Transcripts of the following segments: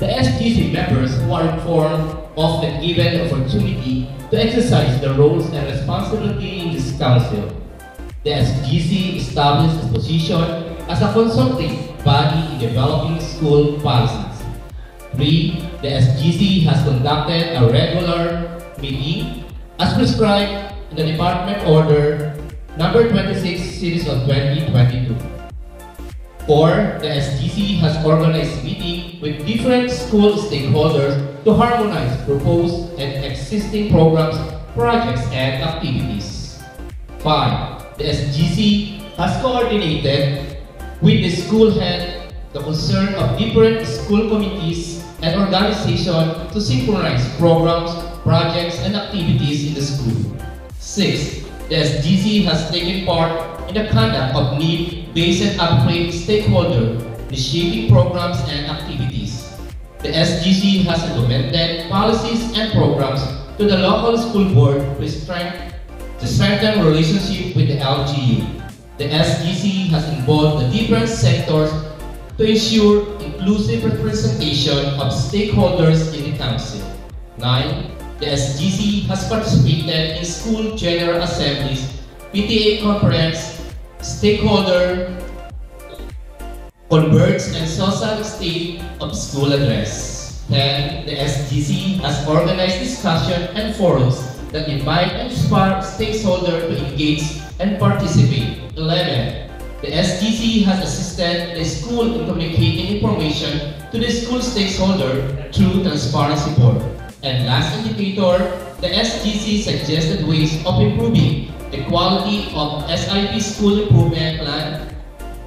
The SGC members who are informed of and given the opportunity to exercise their roles and responsibility in this council. The SGC established its position as a consultative body in developing school policies. 3. The SGC has conducted a regular meeting as prescribed in the Department Order Number 26 Series of 2022. 4. The SGC has organized meetings with different school stakeholders to harmonize proposed and existing programs, projects, and activities. 5. The SGC has coordinated with the school head the concern of different school committees and organizations to synchronize programs, projects, and activities in the school. 6. The SGC has taken part in the conduct of need-based and upgrade stakeholder initiating programs and activities. The SGC has implemented policies and programs to the local school board to strengthen relationship with the LGU. The SGC has involved the different sectors to ensure inclusive representation of stakeholders in the council. 9. The SGC has participated in school general assemblies, PTA conference, stakeholder converts, and social state of school address. 10. The SGC has organized discussion and forums that invite and inspire stakeholders to engage and participate. 11. The SGC has assisted the school in communicating information to the school stakeholder through transparency board. And last indicator, the SGC suggested ways of improving the quality of SIP School Improvement Plan,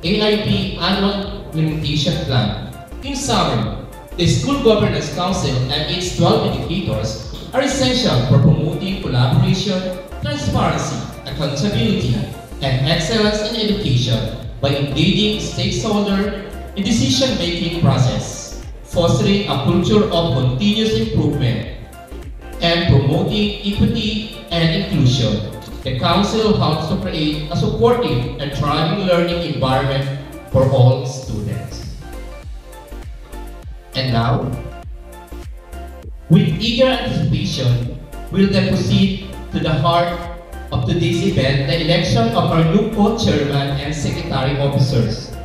AIP Annual Implementation Plan. In summary, the School Governance Council and its 12 indicators are essential for promoting collaboration, transparency, accountability, and excellence in education by engaging stakeholders in decision-making process, fostering a culture of continuous improvement, and promoting equity and inclusion. The Council helps to create a supportive and thriving learning environment for all students. And now, with eager anticipation, we'll then proceed to the heart of today's event, the election of our new co-chairman and secretary officers.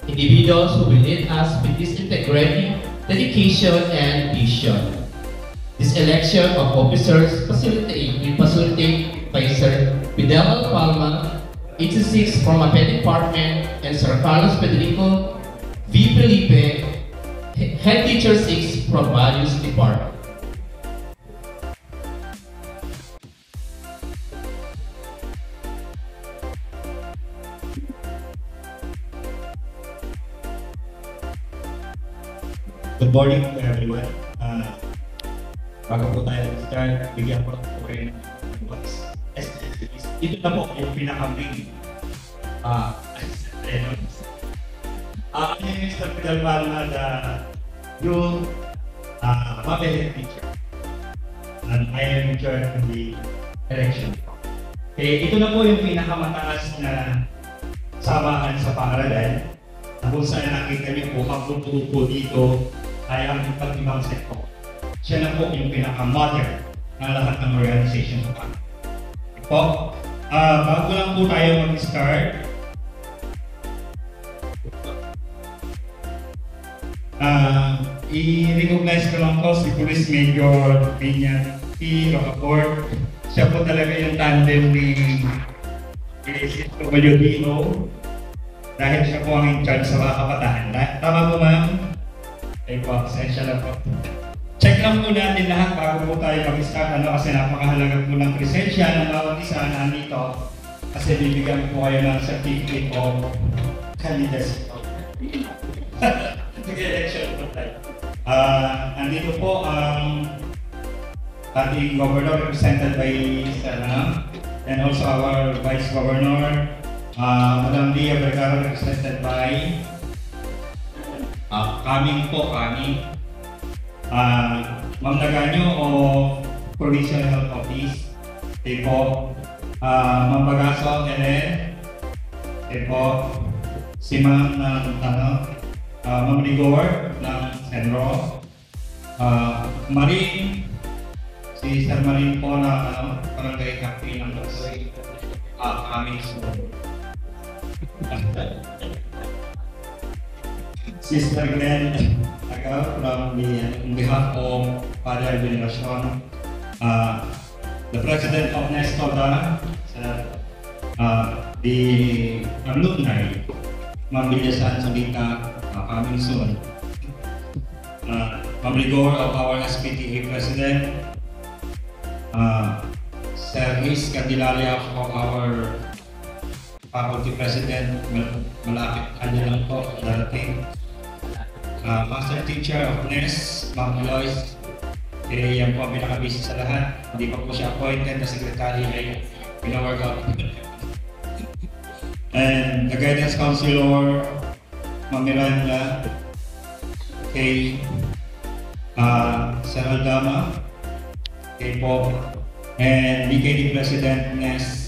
Individuals who will lead us with this integrity, dedication, and vision. This election of officers facilitated by Sir Fidel Palma, 86 from Mapete Department, and Sir Carlos Federico V. Felipe, Head Teacher 6 from Values Department. Good morning to everyone. Bago po tayo mag-start, bigyan ko po rin ng ito na po yung pinaka-main ako yung Mr. Fidel Palma na yung Mapete teacher. And I am in charge of the election. Okay, ito na po yung pinakamataas na samahan sa paaralan na kung saan nakita niyo po magpuputo po dito ay ang iba't-ibang sektor. Siya na po yung pinaka-mother ng lahat ng organization po. Bago lang po tayo mag-start, i-recognize ko lang po si Police Major Piña P. Rocaport. Siya po talaga yung tandem ni WDO dahil siya po ang in-charge sa mga kabataan. Tama po, ma'am? Ay po, pasensya na po. Check lang po natin lahat bago po tayo mag-start kasi napakahalaga po ng presensya ng bawat isa na nandito kasi bibigyan po kayo ng certificate of candidacy. Election po tayo. Andito po ang ating governor represented by Sana and also our vice governor, Madam Lia Vergara represented by kami. Ma'am Daganyo of Provincial Health Office, po, Ma'am Bagaso, Helen, po, si Ma'am Ma'am Rigor ng Senro, Marin, si Sir Marin po na barangay captain ng aming school. Sister Glenn Agaw from on behalf of Father Veneracion, the President of Nestoda, the alumni, Ma'am Villasan Solita, coming soon. Ma'am Rigor of our SPTA President, Sir Luis Candelaria of our Faculty President, malapit kanya lang po darating. Master Teacher of NES, Ma'am Lois, yan po ang pinaka-busy sa lahat. Hindi pa po siya appointed na secretary ay pinawork out. And the Guidance Counselor, Ma'am Miranda, kay Sir Aldama, kay po, and BKD President NES,